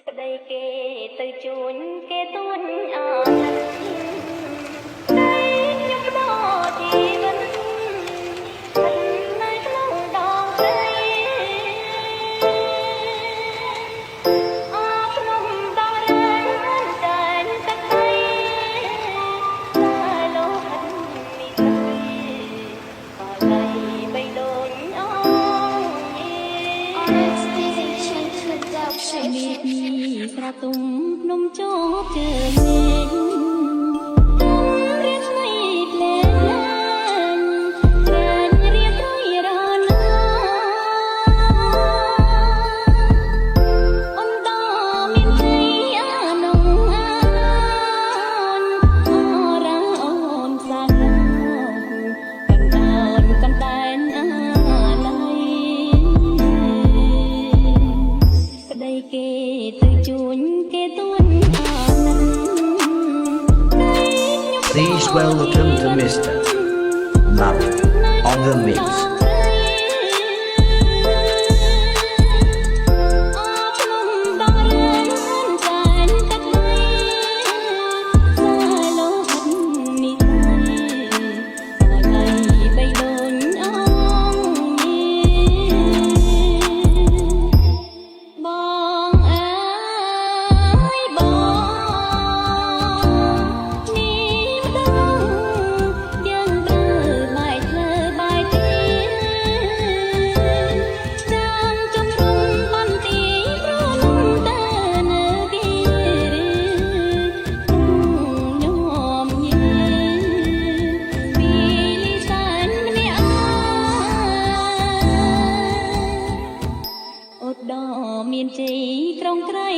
ប្តីគេទៅជួញគេទួញអើខ្ញុំផ្ដោជីវិតស្ថិតនៅក្នុងដងព្រៃអភ្នំដងរែងតែនទឹកដីតែលោហិននេះស្រីបល័យបីដូចអងមានស្រទុំភ្នំជោគជើងរៀនស្នៃភ្លេងក្រែងរៀនរយរណាអនតមានជ័យអានងអានអរ៉ាអូនសាឡងកំតែនអាឡៃប្តីគេទៅជួញគេទួញអាណិន Please welcome to Mr. Love on the mix. មានជ័យក្រុងក្រៃ